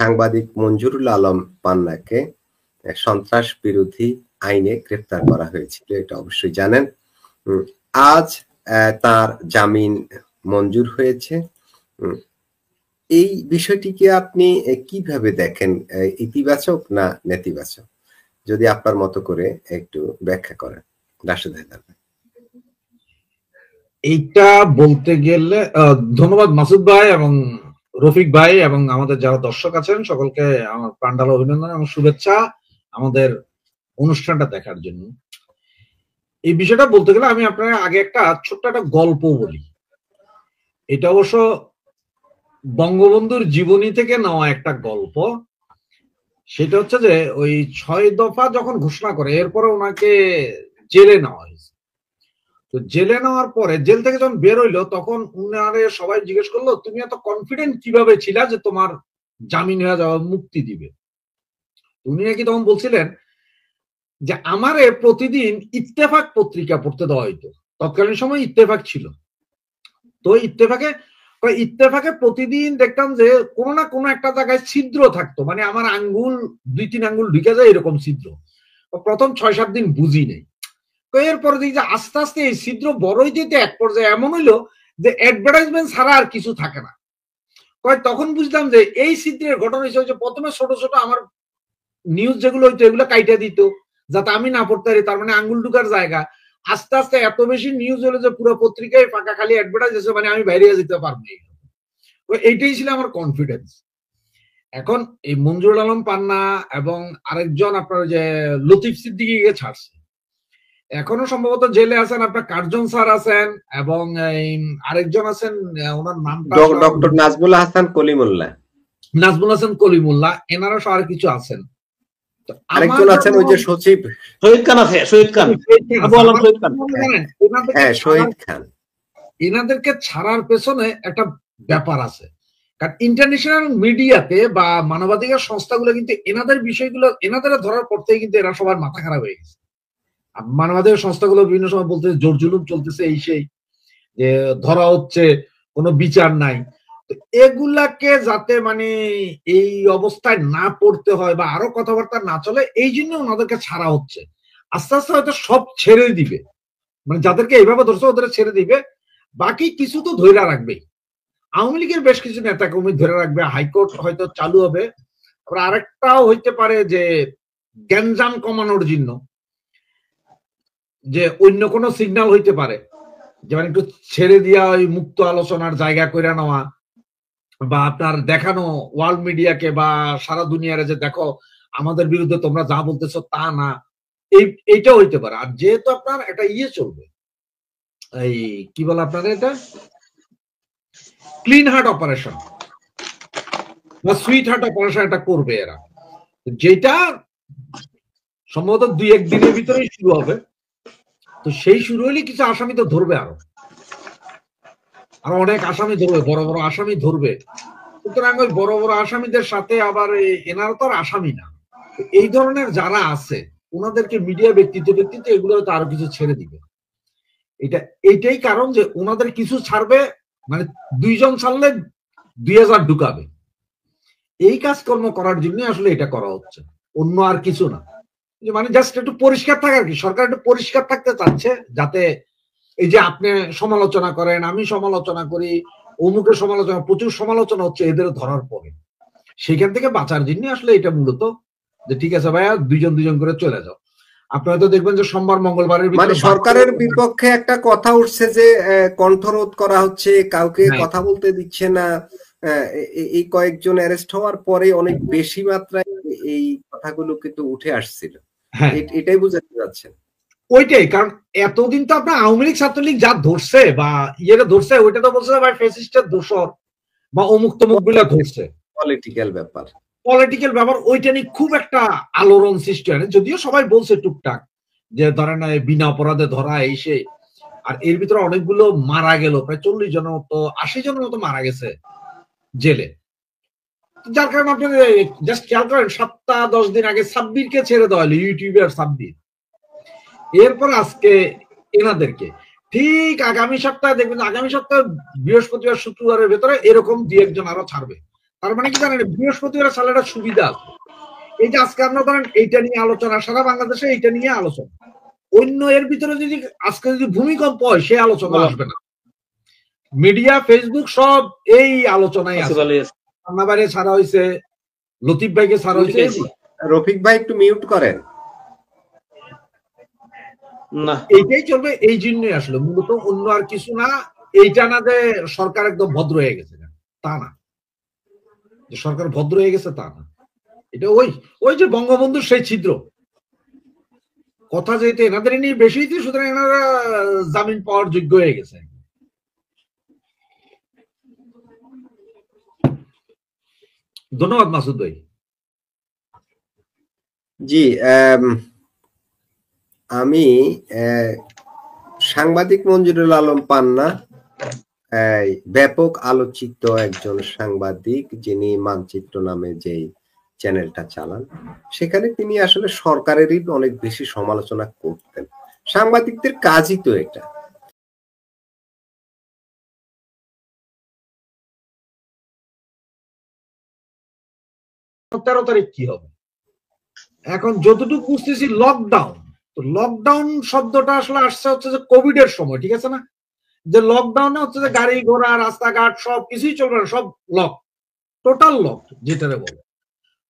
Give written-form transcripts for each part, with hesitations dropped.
সাংবাদিক মঞ্জুরুল আলম পান্নাকে সন্ত্রাস বিরোধী আইনে গ্রেফতার করা হয়েছিল, এটা অবশ্যই জানেন। আজ তার জামিন মঞ্জুর হয়েছে। এই বিষয়টিকে আপনি কিভাবে দেখেন, ইতিবাচক না নেতিবাচক? যদি আপনার মতো করে একটু ব্যাখ্যা করেন রাশেদ হায়দার ভাই। এইটা বলতে গেলে ধন্যবাদ মাসুদ ভাই এবং রফিক ভাই এবং আমাদের যারা দর্শক আছেন সকলকে আমার প্রাণঢাল অভিনন্দন এবং শুভেচ্ছা আমাদের অনুষ্ঠানটা দেখার জন্য। এই বিষয়টা বলতে গেলে আমি আপনার আগে একটা ছোট্ট একটা গল্প বলি। এটা অবশ্য বঙ্গবন্ধুর জীবনী থেকে নেওয়া একটা গল্প। সেটা হচ্ছে যে ওই 6 দফা যখন ঘোষণা করে এরপরে ওনাকে জেলে নেওয়া হয়েছে। তো জেলে নেওয়ার পরে জেল থেকে যখন বের হইলো তখন উনারে সবাই জিজ্ঞেস করলো, তুমি এত কনফিডেন্ট কিভাবে ছিলা যে তোমার জামিন হয়ে যাওয়া মুক্তি দিবে? উনি নাকি তখন বলছিলেন যে আমারে প্রতিদিন ইত্তেফাক পত্রিকা পড়তে দেওয়া হইতো। তৎকালীন সময় ইত্তেফাক ছিল। তো ইত্তেফাকে প্রতিদিন দেখতাম যে কোনো না কোনো একটা জায়গায় ছিদ্র থাকতো, মানে আমার আঙ্গুল 2-3 আঙ্গুল ঢুকে যায় এরকম ছিদ্র। প্রথম 6-7 দিন বুঝি নেই। এরপরে দেখি যে আস্তে আস্তে এই ছিদ্র বড়ই দিতে এক পর্যায়ে এমন হইলো যে অ্যাডভার্টাইজমেন্ট ছাড়া আর কিছু থাকে না। তখন বুঝলাম যে এই ছিদ্রের ঘটনা হচ্ছে প্রথমে ছোট ছোট আমার নিউজ যেগুলো হইতো এগুলো কাইটা দিত যাতে আমি না পড়তে পারি, তার মানে আঙ্গুল ঢুকার জায়গা। আস্তে আস্তে এত বেশি নিউজ হলো যে পুরো পত্রিকায় ফাঁকা খালি অ্যাডভার্টাইজ আছে, মানে আমি বাইরে যেতে পারবো। এইটাই ছিল আমার কনফিডেন্স। এখন এই মঞ্জুরুল আলম পান্না এবং আরেকজন আপনার যে লতিফ সিদ্দিকীকে ছাড়ছে, এখনো সম্ভবত জেলে আছেন আপনার কার্জন স্যার আছেন এবং আরেকজন আছেন ওনার নামটা ডক্টর নাজমুল হাসান কলিমুল্লাহ, এনারা সহ আর কিছু আছেন। আরেকজন আছেন ওই যে সচিব শহীদ খান। এনাদেরকে ছাড়ার পেছনে একটা ব্যাপার আছে, কারণ ইন্টারন্যাশনাল মিডিয়াতে বা মানবাধিকার সংস্থাগুলো কিন্তু এনাদের বিষয়গুলো এনাদের ধরার পর থেকে কিন্তু এরা সবার মাথা খারাপ হয়ে গেছে। মানবাধিকার সংস্থাগুলো বিভিন্ন সময় বলতে জোর জুলুম চলতেছে, এই সেই যে ধরা হচ্ছে, কোনো বিচার নাই। তো এগুলাকে যাতে মানে এই অবস্থায় না পড়তে হয় বা আরো কথাবার্তা না চলে, এই জন্য ওনাদেরকে ছাড়া হচ্ছে। আস্তে আস্তে হয়তো সব ছেড়ে দিবে, মানে যাদেরকে এইভাবে ধরছে ওদের ছেড়ে দিবে, বাকি কিছু তো ধরে রাখবেই। আওয়ামী লীগের বেশ কিছু নেতা কর্মী ধরে রাখবে, হাইকোর্ট হয়তো চালু হবে। আবার আরেকটাও হইতে পারে যে গ্যাঞ্জাম কমানোর জন্য যে অন্য কোনো সিগন্যাল হইতে পারে, যেমন একটু ছেড়ে দিয়া ওই মুক্ত আলোচনার জায়গা করে নেওয়া, বা আপনার দেখানো ওয়ার্ল্ড মিডিয়াকে বা সারা দুনিয়ারে যে দেখো আমাদের বিরুদ্ধে তোমরা যা বলতেছো তা না, এইটা হইতে পারে। আর যেহেতু আপনার একটা চলবে, এই কি বলে আপনার এটা ক্লিন হার্ট অপারেশন বা সুইট হার্ট অপারেশন এটা করবে এরা, যেটা সম্ভবত 2-1 দিনের ভিতরেই শুরু হবে। তো সেই শুরু হলে কিছু আসামি তো ধরবে, আরো অনেক আসামি ধরবে, বড় বড় আসামি ধরবে। সুতরাং ওই বড় বড় আসামিদের সাথে আবার এনারা তো আর আসামি না, এই ধরনের যারা আছে ওনাদেরকে মিডিয়া ব্যক্তিত্ব এগুলো হয়তো আরো কিছু ছেড়ে দিবে। এইটাই কারণ যে ওনাদের কিছু ছাড়বে, মানে 2 জন ছাড়লে 2000 ঢুকাবে। এই কাজকর্ম করার জন্য আসলে এটা করা হচ্ছে, অন্য আর কিছু না। মানে জাস্ট একটু পরিষ্কার থাকা আর কি, সরকার একটু পরিষ্কার থাকতে চাচ্ছে, যাতে এই যে আপনি সমালোচনা করেন, আমি সমালোচনা করি, অমুকের সমালোচনা, প্রচুর সমালোচনা হচ্ছে এদের ধরার পরে, সেখান থেকে বাঁচার জন্য আসলে এটা মূলত যে ঠিক আছে ভাইয়া 2 জন করে চলে যাও। আপনারা তো দেখবেন যে সোমবার মঙ্গলবারের মানে সরকারের বিপক্ষে একটা কথা উঠছে যে কণ্ঠরোধ করা হচ্ছে, কাউকে কথা বলতে দিচ্ছে না। এই কয়েকজন অ্যারেস্ট হওয়ার পরে অনেক বেশি মাত্রায় এই কথাগুলো কিন্তু উঠে আসছিল, এটাই বুঝাতে যাচ্ছেন। ওইটাই কারণ এতদিন তো আপনার আওয়ামী লীগ ছাত্রলীগ যা ধরছে বা ইয়েটা ধরছে, ওইটা তো বলছে ভাই ফ্যাসিস্টের দোষর বা অমুক তমুক গুলা ধরছে, পলিটিক্যাল ব্যাপার। ওইটা নিয়ে খুব একটা আলোড়ন সৃষ্টি হয়, যদিও সবাই বলছে টুকটাক যে ধরেন বিনা অপরাধে ধরা এই সেই। আর এর ভিতরে অনেকগুলো মারা গেল, প্রায় 40 জনের মতো 80 জনের মতো মারা গেছে জেলে। যার কারণে আপনি জাস্ট খেয়াল করেন 7-10 দিন আগে সাব্বিরকে ছেড়ে দেওয়া হলো, ইউটিউবার সাব্বির। এরপর আজকে এনাদেরকে ঠিক আগামী সপ্তাহে দেখবেন, আগামী সপ্তাহে বৃহস্পতিবার শুক্রবারের ভেতরে এরকম 2-1 জন আরো ছাড়বে। তার মানে কি জানেন, বৃহস্পতিবার সালাটা সুবিধা আছে। এই যে আজকে আমরা ধরেন এইটা নিয়ে আলোচনা, সারা বাংলাদেশে এইটা নিয়ে আলোচনা, অন্য এর ভিতরে যদি আজকে যদি ভূমিকম্প হয় সে আলোচনা আসবে না। মিডিয়া, ফেসবুক সব এই আলোচনায় আছে। রান্নাবাড়ি ছাড়া হয়েছে, লতিফ ভাইকে ছাড়া হয়েছে। রফিক ভাই একটু মিউট করেন। না, এইটাই চলবে, এই জন্যই আসলে মূলত, অন্য আর কিছু না। এইটা না যে সরকার একদম ভদ্র হয়ে গেছে, তা না, যে সরকার ভদ্র হয়ে গেছে তা না। এটা ওই যে বঙ্গবন্ধুর সেই ছিদ্র কথা, যেহেতু এনাদের নিয়ে বেশি হইতে, সুতরাং এনারা জামিন পাওয়ার যোগ্য হয়ে গেছে। ধন্যবাদ মাসুদ ভাই। জি, আমি সাংবাদিক মঞ্জুরুল আলম পান্না ব্যাপক আলোচিত একজন সাংবাদিক, যিনি মানচিত্র নামে যে চ্যানেলটা চালান, সেখানে তিনি আসলে সরকারেরই অনেক বেশি সমালোচনা করতেন। সাংবাদিকদের কাজই তো এটা। 13 তারিখ কি হবে এখন যতটুকু বুঝতেছি লকডাউন। তো লকডাউন শব্দটা আসলে আসছে হচ্ছে যে কোভিড এর সময়, ঠিক আছে না, যে লকডাউনে হচ্ছে যে গাড়ি ঘোড়া রাস্তাঘাট সব কিছুই চলবে না, সব লক, টোটাল লক যেটারে বলে।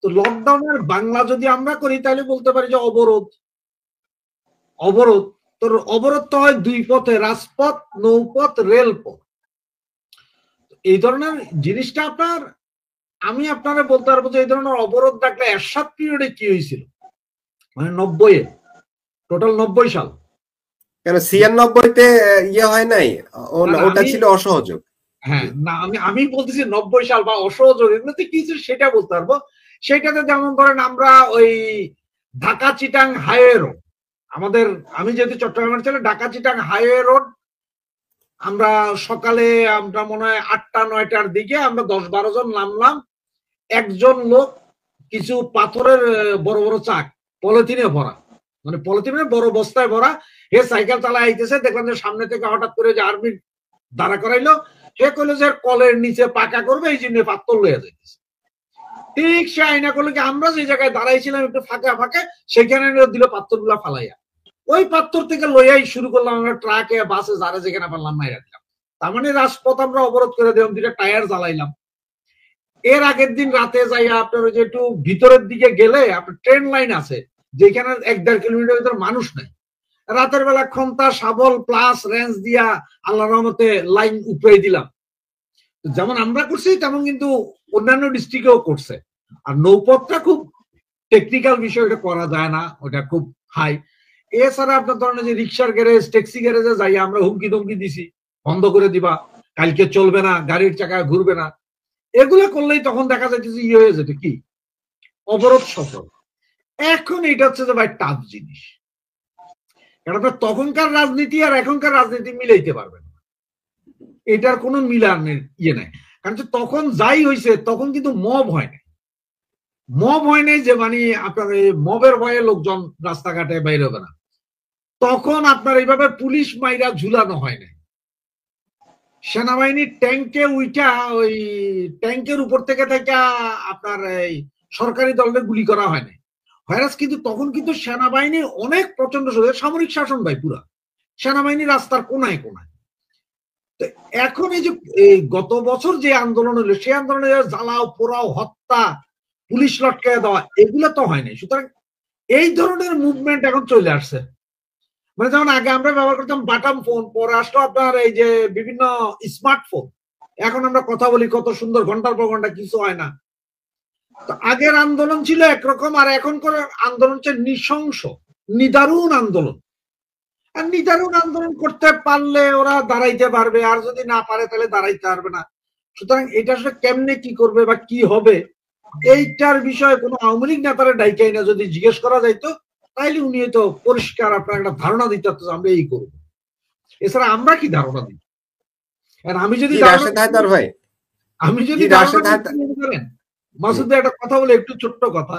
তো লকডাউনের বাংলা যদি আমরা করি তাহলে বলতে পারি যে অবরোধ। অবরোধ তো অবরোধ তো হয় দুই পথে, রাজপথ, নৌপথ, রেলপথ। এই ধরনের জিনিসটা আপনার, আমি আপনারা বলতে পারবো যে এই ধরনের অবরোধ ডাকলে এরশাদ পিরিয়ডে কি হয়েছিল, মানে 90-এ, টোটাল 90 সাল। কেন 96-তে ইয়ে হয় নাই, ওটা ছিল অসহযোগ। হ্যাঁ না, আমি বলতেছি 90 সাল বা অসহযোগ, এগুলোতে কি ছিল সেটা বলতে পারবো। সেটাতে যেমন ধরেন আমরা ওই ঢাকা চিটাং হাইওয়ে রোড, আমাদের, আমি যেহেতু চট্টগ্রামের ছেলে, ঢাকা চিটাং হাইওয়ে রোড আমরা সকালে, আমরা মনে হয় 8টা-9টার দিকে আমরা 10-12 জন নামলাম। একজন লোক কিছু পাথরের বড় বড় চাক পলিথিনে ভরা, মানে পলিথিনে বড় বস্তায় ভরা, হে সাইকেল চালায় আইতেছে, দেখলাম যে সামনে থেকে হঠাৎ করে যে আর্মি দাঁড়া করাইলো, সে কইলো যে কলের নিচে পাকা করবে, এই জন্য পাথর লইয়া যাইতেছে। ঠিক সে আইনা করলো কি, আমরা যে জায়গায় দাঁড়াইছিলাম একটু ফাঁকা ফাঁকা, সেখানে দিল পাথর গুলা ফালাইয়া। ওই পাথর থেকে লইয়াই শুরু করলাম আমরা ট্রাকে, বাসে, যারা যেখানে পারলাম মাইরা দিলাম। তার মানে রাজপথ আমরা অবরোধ করে দিলাম, দুইটা টায়ার জ্বালাইলাম। এর আগের দিন রাতে যাইয়া আপনার ওই যে একটু ভিতরের দিকে গেলে আপনার ট্রেন লাইন আছে, যেখানে 1-1.5 কিলোমিটার ভিতরে মানুষ নাই, রাতের বেলা ক্ষমতা শাবল প্লাস রেঞ্জ দিয়া আল্লাহ রহমতে লাইন উপরে দিলাম। যেমন আমরা করছি তেমন কিন্তু অন্যান্য ডিস্ট্রিক্টেও করছে। আর নৌপথটা খুব টেকনিক্যাল বিষয়, ওটা করা যায় না, ওটা খুব হাই। এছাড়া আপনার ধরেন যে রিক্সার গ্যারেজ, ট্যাক্সি গ্যারেজে যাই আমরা হুমকি ধমকি দিছি, বন্ধ করে দিবা, কালকে চলবে না, গাড়ির চাকা ঘুরবে না। এগুলো করলেই তখন দেখা যাচ্ছে ইয়ে হয়ে যেত কি, অবরোধ সফল। এখন এটা হচ্ছে যে ভাই টাফ জিনিস, কারণ তখনকার রাজনীতি আর এখনকার রাজনীতি মিলাইতে পারবেন না, এটার কোনো মিলানের ইয়ে নাই। কারণ তখন যাই হয়েছে তখন কিন্তু মব হয় নাই, মব হয় নাই যে মানে আপনার মবের ভয়ে লোকজন রাস্তাঘাটে বাইরে হবে না। তখন আপনার এইভাবে পুলিশ মাইরা ঝুলানো হয় নাই, সেনাবাহিনী ট্যাঙ্কে উইটা ওই ট্যাঙ্কের উপর থেকে থেকে আপনার এই সরকারি দলের গুলি করা হয় নাই। ভাইরাস কিন্তু তখন কিন্তু সেনাবাহিনী অনেক প্রচন্ড সামরিক শাসন ভাই, পুরা সেনাবাহিনী রাস্তার কোনায় কোনায়। তো এখন এই যে গত বছর যে আন্দোলন হলো, সেই আন্দোলনে জ্বালাও পোড়াও হত্যা পুলিশ লটকায় দেওয়া এগুলো তো হয় নাই। সুতরাং এই ধরনের মুভমেন্ট এখন চলে আসছে। মানে যেমন আগে আমরা ব্যবহার করতাম বাটাম ফোন, পরে আসলো আপনার এই যে বিভিন্ন স্মার্টফোন, এখন আমরা কথা বলি কত সুন্দর, ঘন্টার পর ঘন্টা, কিছু হয় না। তো আগের আন্দোলন ছিল একরকম, আর এখনকার আন্দোলন হচ্ছে নৃশংস নিদারুণ আন্দোলন। আর নিদারুণ আন্দোলন করতে পারলে ওরা দাঁড়াইতে পারবে, আর যদি না পারে তাহলে দাঁড়াইতে পারবে না। সুতরাং এটা আসলে কেমনে কি করবে বা কি হবে, এইটার বিষয়ে কোনো আওয়ামী লীগ নেতারা ডাইকাই না যদি জিজ্ঞেস করা যাইতো, তাইলে উনি তো পরিষ্কার আপনার একটা ধারণা দিতে পারতো আমরা এই করবো। এছাড়া আমরা কি ধারণা দিই? আমি যদি মাসুদ ভাই একটা কথা বলে, একটু ছোট্ট কথা,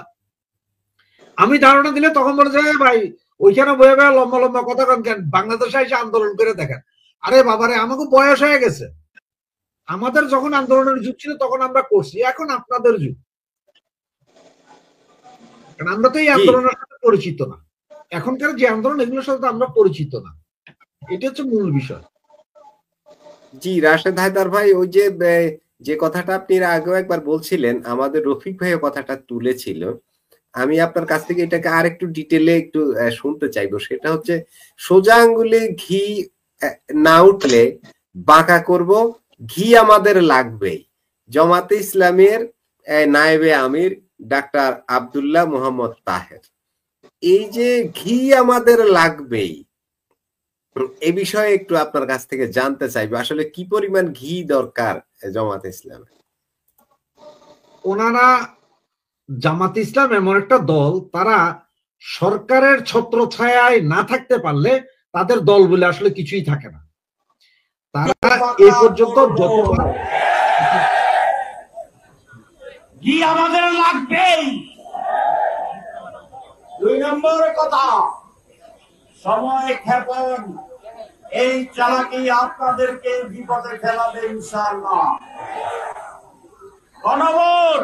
আমি ধারণা দিলে তখন বলে যে ভাই ওইখানে বয়ে বয়ে লম্বা লম্বা কথা কেন, বাংলাদেশে এসে আন্দোলন করে দেখেন। আরে বাবারে, আমাকে বয়স হয়ে গেছে, আমাদের যখন আন্দোলনের যুগ ছিল তখন আমরা করছি, এখন আপনাদের যুগ, কারণ আমরা তো এই আন্দোলনের সাথে পরিচিত না। এখনকার যে আন্দোলন এগুলোর সাথে আমরা পরিচিত না, এটা হচ্ছে মূল বিষয়। জি রাশেদ হায়দার ভাই, ওই যে যে কথাটা আপনি আগেও একবার বলছিলেন, আমাদের রফিক ভাই কথাটা তুলেছিল, আমি আপনার কাছ থেকে এটাকে আর একটু ডিটেলে একটু শুনতে চাইবো। সেটা হচ্ছে সোজা আঙ্গুলে ঘি না উঠলে বাঁকা করব, ঘি আমাদের লাগবেই। জামাতে ইসলামের নায়েবে আমির ডাক্তার আব্দুল্লাহ মোহাম্মদ তাহের, এই যে ঘি আমাদের লাগবেই, এই বিষয়ে একটু আপনার কাছ থেকে জানতে চাইবো, আসলে কি পরিমাণ ঘি দরকার জামাতে ইসলামে? ওনারা জামাত ইসলাম এমন একটা দল, তারা সরকারের ছত্রছায়ায় না থাকতে পারলে তাদের দল বলে আসলে কিছুই থাকে না। তারা এই পর্যন্ত যতবার ঘি আমাদের লাগবেই। 2 নম্বর কথা, সময় ক্ষেপণ, এই চালাকি আপনাদেরকে বিপদে ফেলাবে ইনশাআল্লাহ। গণভোট,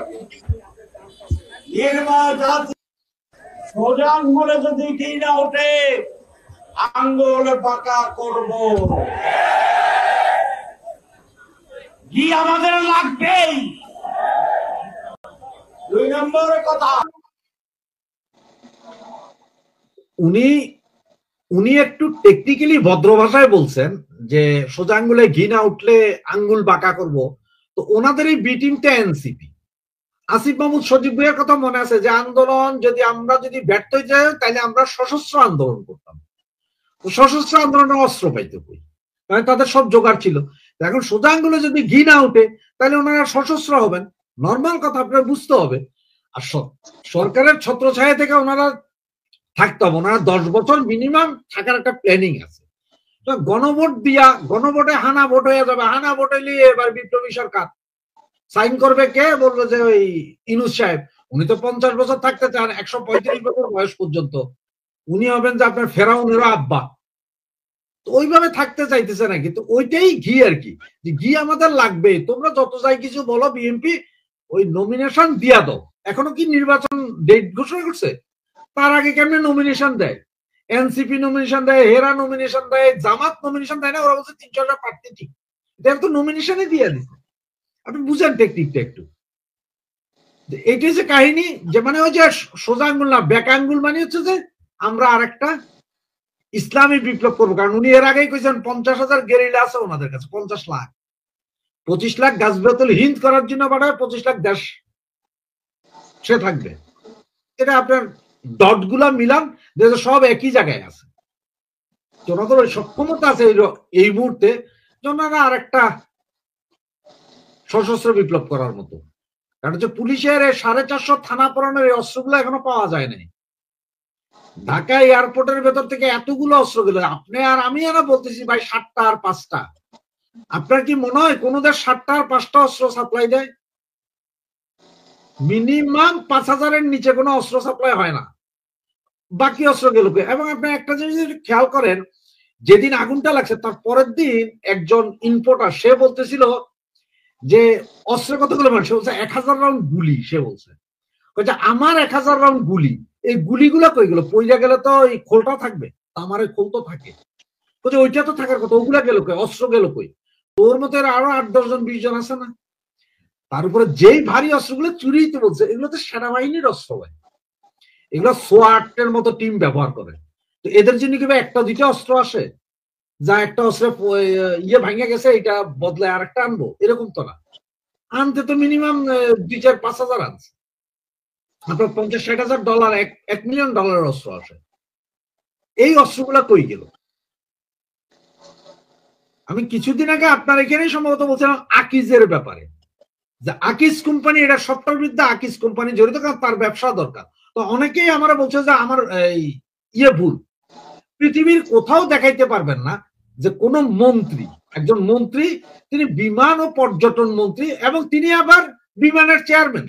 নির্বাচন, সোজা আঙ্গুলে যদি ঘি না ওঠে আঙ্গুল বাঁকা করব। ঘি আমাদের লাগবেই। 2 নম্বর কথা, উনি একটু টেকনিক্যালি ভদ্র ভাষায় বলছেন যে সোজা আঙ্গুলে ঘি না উঠলে আঙ্গুল বাঁকা করব। তো ওনাদের এই বি টিমটা এনসিপি, আসিফ মাহমুদ সজীব ভাইয়ের কথা মনে আছে যে আন্দোলন যদি আমরা ব্যর্থ হয়ে যাই তাহলে আমরা সশস্ত্র আন্দোলন করতাম। তো সশস্ত্র আন্দোলনের অস্ত্র পাইতে কই, মানে তাদের সব জোগাড় ছিল। এখন সোজা আঙ্গুলে যদি ঘি না উঠে তাহলে ওনারা সশস্ত্র হবেন, নর্মাল কথা আপনার বুঝতে হবে। আর সরকারের ছত্রছায়া থেকে ওনারা থাকতে হবে, ওনারা 10 বছর মিনিমাম থাকার একটা প্ল্যানিং আছে। তো গণভোট দিয়া, গণভোটে হানা ভোট হয়ে যাবে, হানা ভোট হইলে এবার বিপ্লবী সরকার সাইন করবে কে? বলবে যে ওই ইনুস সাহেব, উনি তো 50 বছর থাকতে চান, 135 বছর বয়স পর্যন্ত, উনি হবেন যে আপনার ফেরাউনেরও আব্বা। তো ওইভাবে থাকতে চাইতেছে না, কিন্তু ওইটাই ঘি আর কি, যে ঘি আমাদের লাগবে। তোমরা যত যাই কিছু বলো, বিএনপি ওই নমিনেশন দিয়া দাও। এখনো কি নির্বাচন ডেট ঘোষণা করছে? তার আগে কেমনে নমিনেশন দেয়? এনসিপি নমিনেশন দেয়, হেরা নমিনেশন দেয়, জামাত নমিনেশন দেয় না, ওরা বলছে 300টা প্রার্থী ঠিক। এটা তো নমিনেশনে দিয়ে দিচ্ছে। আপনি বুঝেন টেকনিকটা একটু। এইটা হচ্ছে কাহিনী, যে মানে ওই যে সোজা আঙ্গুল না বেকা আঙ্গুল, মানে হচ্ছে যে আমরা আরেকটা ইসলামী বিপ্লব করবো। কারণ উনি এর আগেই কইছেন 50,000 গেরিলা আছে ওনাদের কাছে, 50 লাখ, 25 লাখ গাছবেতল হিন্দ করার জন্য পাঠায়, 25 লাখ দেশ সে থাকবে। এটা আপনার ডট গুলা মিলান, সব একই জায়গায় আছে। ওনাদের ওই সক্ষমতা আছে এই মুহূর্তে ওনারা আর একটা সশস্ত্র বিপ্লব করার মতো। কারণ হচ্ছে পুলিশের 450 থানা পড়ানোর এই অস্ত্রগুলো এখনো পাওয়া যায় নাই। ঢাকা এয়ারপোর্টের ভেতর থেকে এতগুলো অস্ত্র গেল, আপনি আর আমি না বলতেছি ভাই 7টা আর 5টা। আপনার কি মনে হয় কোন দেশ 7টা আর 5টা অস্ত্র সাপ্লাই দেয়? মিনিমাম 5,000-এর নিচে কোনো অস্ত্র সাপ্লাই হয় না। বাকি অস্ত্র গেল। এবং আপনি একটা জিনিস খেয়াল করেন, যেদিন আগুনটা লাগছে তার পরের দিন একজন ইম্পোর্টার সে বলতেছিল যে অস্ত্রের কতগুলো মানুষ, সে বলছে 1000 রাউন্ড গুলি। সে বলছে আমার 1000 রাউন্ড গুলি, এই গুলিগুলো কই গেল? পইরা গেলে তো এই খোলটা থাকবে, আমার এই খোল তো থাকে, ওইটা তো থাকার কথা, ওগুলা গেল কই? অস্ত্র গেল কই? তোর মতো আরো 8-10 জন 20 জন আছে না? তার উপরে যেই ভারী অস্ত্রগুলো চুরি দিতে বলছে, এগুলো তো সেনাবাহিনীর অস্ত্র হয়, এগুলো সোয়াটের মতো টিম ব্যবহার করে। তো এদের জন্য কি একটা দুইটা অস্ত্র আসে যা একটা অস্ত্র ইয়ে ভাঙে গেছে এটা বদলে আর একটা আনবো? এরকম তো না। আনতে তো মিনিমাম 2-4-5,000 আনছে। আপনার $50-60,000 $1 মিলিয়ন অস্ত্র আসে। এই অস্ত্রগুলা কই গেল? আমি কিছুদিন আগে আপনার এখানেই সম্ভবত বলছিলাম আকিজের ব্যাপারে, যে আকিজ কোম্পানি, এটা সফটওয়্যার বিদ্যা, আকিজ কোম্পানি জড়িত, কারণ তার ব্যবসা দরকার। তো অনেকেই আমরা বলছে যে আমার ইয়ে ভুল। পৃথিবীর কোথাও দেখাইতে পারবেন না যে কোন মন্ত্রী, একজন মন্ত্রী, তিনি বিমান ও পর্যটন মন্ত্রী এবং তিনি আবার বিমানের চেয়ারম্যান,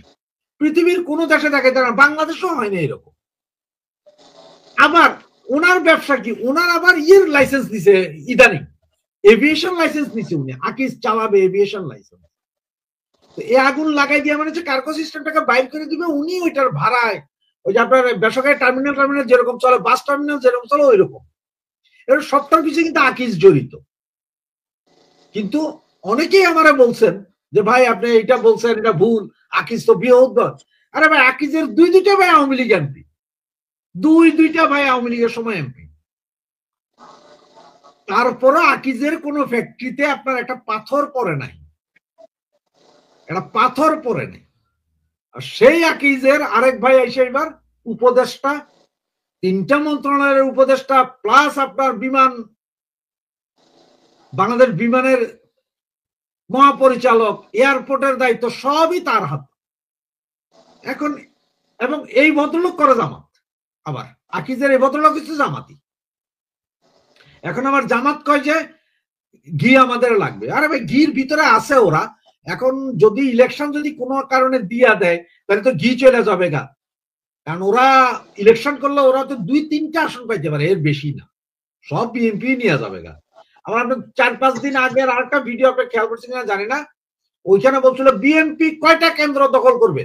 পৃথিবীর কোন দেশে দেখাইতে পারেন, বাংলাদেশও হয় না এরকম। আবার ওনার ব্যবসা কি? ওনার আবার ইয়ের লাইসেন্স দিছে ইদানিং, এভিয়েশন লাইসেন্স নিচ্ছে উনি, আকিজ চালাবে এভিয়েশন লাইসেন্স। তো এই আগুন লাগাই দিয়ে মানে কার্গো সিস্টেমটাকে বাইর করে দিবে উনি, ওইটার ভাড়ায় ওই যে আপনার বেসরকারি টার্মিনাল যেরকম চলে, বাস টার্মিনাল যেরকম চলে ওই রকম, এর সবটার পিছিয়ে কিন্তু আকিজ জড়িত। কিন্তু অনেকেই আমারা বলছেন যে ভাই আপনি এটা বলছেন এটা ভুল, আকিজ তো বৃহৎ দল। আরে ভাই আকিজের দুইটা ভাই আওয়ামী লীগ এমপি, দুইটা ভাই আওয়ামী লীগের সময় এমপি। তারপরও আকিজের কোন ফ্যাক্টরিতে আপনার একটা পাথর পড়ে নাই, একটা পাথর পড়ে নেই। আর সেই আকিজের আরেক ভাই এসে এবার উপদেষ্টা, 3টা মন্ত্রণালয়ের উপদেষ্টা প্লাস আপনার বিমান, বাংলাদেশ বিমানের মহাপরিচালক, এয়ারপোর্টের দায়িত্ব সবই তার হাত এখন। এবং এই ভদ্রলোক করে জামাত, আবার আকিজের এই ভদ্রলোক হচ্ছে জামাতি। এখন আবার জামাত কয় যে ঘি আমাদের লাগবে। আরে ভাই ঘির ভিতরে আছে ওরা, এখন যদি ইলেকশন যদি কোনো কারণে দিয়া দেয় তাহলে তো ঘি চলে যাবে গা, কারণ ওরা ইলেকশন করলে ওরা তো 2-3টা আসন পাইতে পারে, এর বেশি না, সব বিএনপি নিয়ে যাবে গা। আমার 4-5 দিন আগের আরেকটা ভিডিও আপনি খেয়াল করছেন কিনা জানি না, ওইখানে বলছিল বিএনপি কয়টা কেন্দ্র দখল করবে,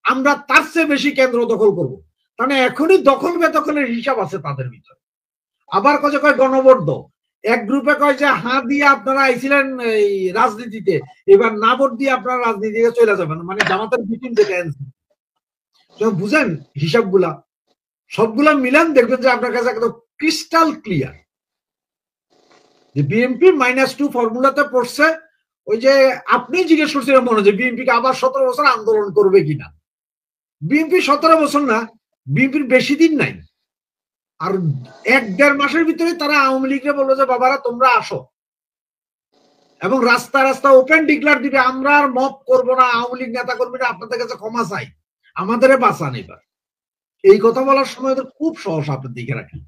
আমরা তার চেয়ে বেশি কেন্দ্র দখল করব। মানে এখনই দখল বেদখলের হিসাব আছে তাদের ভিতরে। আবার কয় গণভোট দাও, এক গ্রুপে কয় যে হা দিয়ে আপনারা আইছিলেন এই রাজনীতিতে, এবার না ভোট দিয়ে আপনারা রাজনীতিতে চলে যাবেন, মানে জামাতের মিটিং থেকে বুঝেন হিসাবগুলা, সবগুলা মিলান দেখবেন যে আপনার কাছে একদম ক্রিস্টাল ক্লিয়ার যে বিএনপি -2 ফর্মুলাতে পড়ছে। ওই যে আপনি জিজ্ঞেস করছিলেন মনে যে বিএনপি কে আবার 17 বছর আন্দোলন করবে কিনা, বিএনপি 17 বছর না, বিএনপির বেশি দিন নাই, আর 1-1.5 মাসের ভিতরে তারা আওয়ামী লীগকে বললো যে বাবারা তোমরা আসো, এবং রাস্তা ওপেন ডিক্লার দিবে আমরা আর মব করবো না, আওয়ামী লীগ নেতা কর্মীরা আপনাদের কাছে ক্ষমা চাই, আমাদের বাঁচান এবার। এই কথা বলার সময় তো খুব সহজ, আপনি দেখে রাখেন।